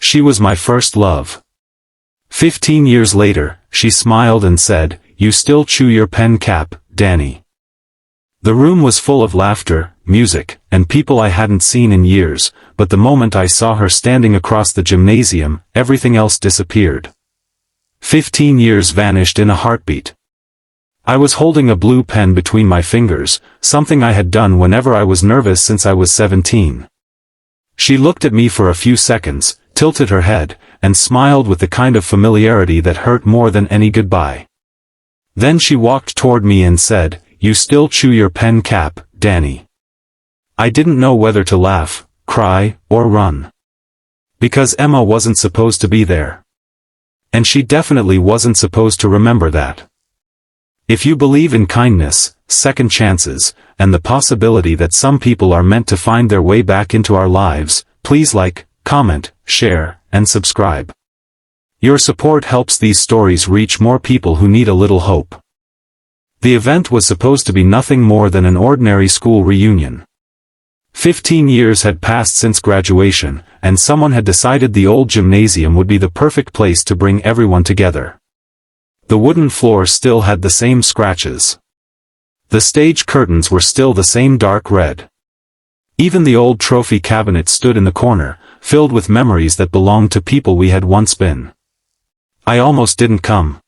She was my first love. 15 years later, she smiled and said, "You still chew your pen cap, Danny." The room was full of laughter, music, and people I hadn't seen in years, but the moment I saw her standing across the gymnasium, everything else disappeared. 15 years vanished in a heartbeat. I was holding a blue pen between my fingers, something I had done whenever I was nervous since I was 17. She looked at me for a few seconds, tilted her head, and smiled with the kind of familiarity that hurt more than any goodbye. Then she walked toward me and said, "You still chew your pen cap, Danny." I didn't know whether to laugh, cry, or run. Because Emma wasn't supposed to be there. And she definitely wasn't supposed to remember that. If you believe in kindness, second chances, and the possibility that some people are meant to find their way back into our lives, please like, comment, share, and subscribe. Your support helps these stories reach more people who need a little hope. The event was supposed to be nothing more than an ordinary school reunion. 15 years had passed since graduation, and someone had decided the old gymnasium would be the perfect place to bring everyone together. The wooden floor still had the same scratches. The stage curtains were still the same dark red. Even the old trophy cabinet stood in the corner, filled with memories that belonged to people we had once been. I almost didn't come.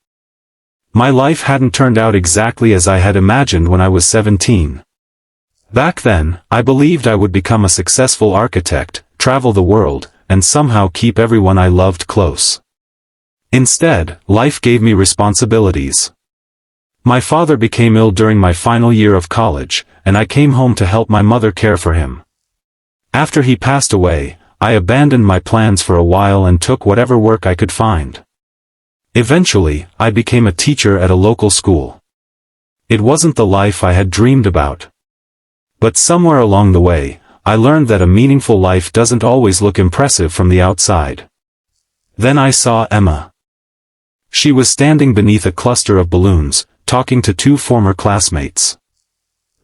My life hadn't turned out exactly as I had imagined when I was 17. Back then, I believed I would become a successful architect, travel the world, and somehow keep everyone I loved close. Instead, life gave me responsibilities. My father became ill during my final year of college, and I came home to help my mother care for him. After he passed away, I abandoned my plans for a while and took whatever work I could find. Eventually, I became a teacher at a local school. It wasn't the life I had dreamed about. But somewhere along the way, I learned that a meaningful life doesn't always look impressive from the outside. Then I saw Emma. She was standing beneath a cluster of balloons, talking to two former classmates.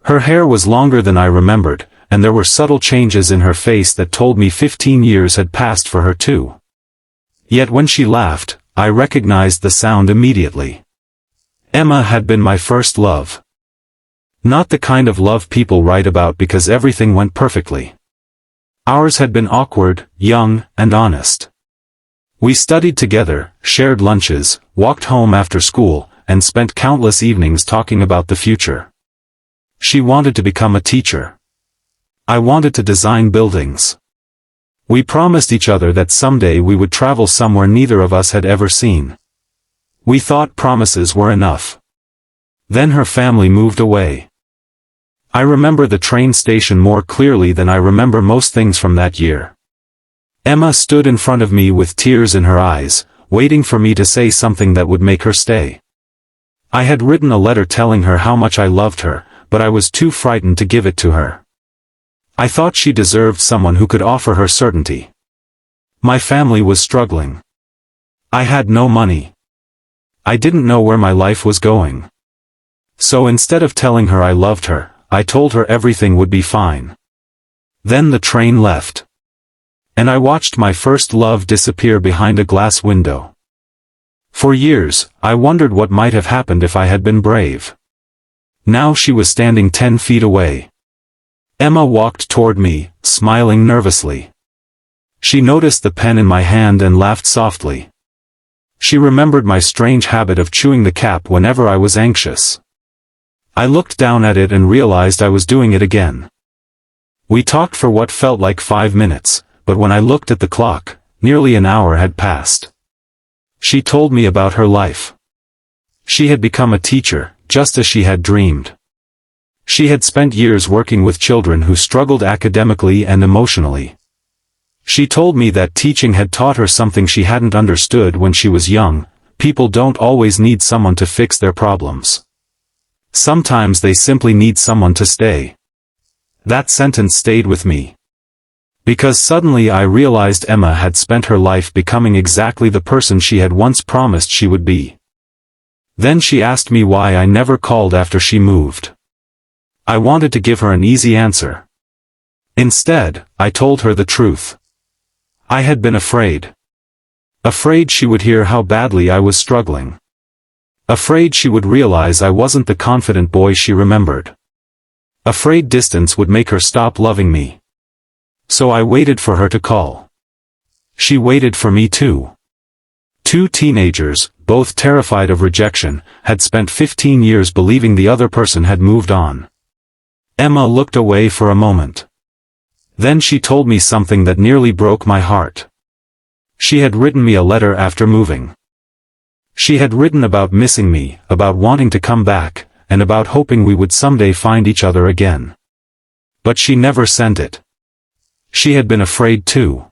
Her hair was longer than I remembered, and there were subtle changes in her face that told me 15 years had passed for her too. Yet when she laughed, I recognized the sound immediately. Emma had been my first love. Not the kind of love people write about because everything went perfectly. Ours had been awkward, young, and honest. We studied together, shared lunches, walked home after school, and spent countless evenings talking about the future. She wanted to become a teacher. I wanted to design buildings. We promised each other that someday we would travel somewhere neither of us had ever seen. We thought promises were enough. Then her family moved away. I remember the train station more clearly than I remember most things from that year. Emma stood in front of me with tears in her eyes, waiting for me to say something that would make her stay. I had written a letter telling her how much I loved her, but I was too frightened to give it to her. I thought she deserved someone who could offer her certainty. My family was struggling. I had no money. I didn't know where my life was going. So instead of telling her I loved her, I told her everything would be fine. Then the train left. And I watched my first love disappear behind a glass window. For years, I wondered what might have happened if I had been brave. Now she was standing 10 feet away. Emma walked toward me, smiling nervously. She noticed the pen in my hand and laughed softly. She remembered my strange habit of chewing the cap whenever I was anxious. I looked down at it and realized I was doing it again. We talked for what felt like 5 minutes, but when I looked at the clock, nearly an hour had passed. She told me about her life. She had become a teacher, just as she had dreamed. She had spent years working with children who struggled academically and emotionally. She told me that teaching had taught her something she hadn't understood when she was young: people don't always need someone to fix their problems. Sometimes they simply need someone to stay. That sentence stayed with me. Because suddenly I realized Emma had spent her life becoming exactly the person she had once promised she would be. Then she asked me why I never called after she moved. I wanted to give her an easy answer. Instead, I told her the truth. I had been afraid. Afraid she would hear how badly I was struggling. Afraid she would realize I wasn't the confident boy she remembered. Afraid distance would make her stop loving me. So I waited for her to call. She waited for me too. Two teenagers, both terrified of rejection, had spent 15 years believing the other person had moved on. Emma looked away for a moment. Then she told me something that nearly broke my heart. She had written me a letter after moving. She had written about missing me, about wanting to come back, and about hoping we would someday find each other again. But she never sent it. She had been afraid too.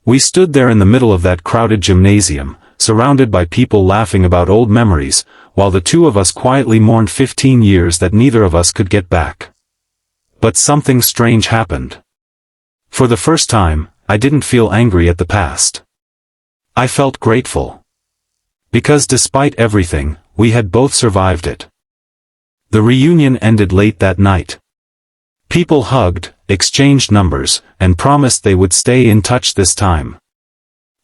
We stood there in the middle of that crowded gymnasium, surrounded by people laughing about old memories, while the two of us quietly mourned 15 years that neither of us could get back. But something strange happened. For the first time, I didn't feel angry at the past. I felt grateful. Because despite everything, we had both survived it. The reunion ended late that night. People hugged, exchanged numbers, and promised they would stay in touch this time.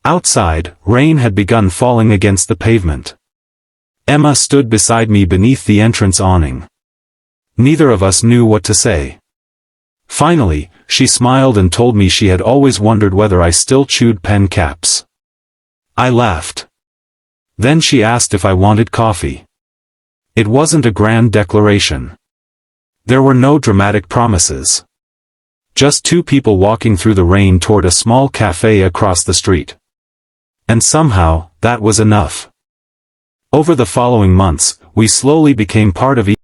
Outside, rain had begun falling against the pavement. Emma stood beside me beneath the entrance awning. Neither of us knew what to say. Finally, she smiled and told me she had always wondered whether I still chewed pen caps. I laughed. Then she asked if I wanted coffee. It wasn't a grand declaration. There were no dramatic promises. Just two people walking through the rain toward a small cafe across the street. And somehow, that was enough. Over the following months, we slowly became part of each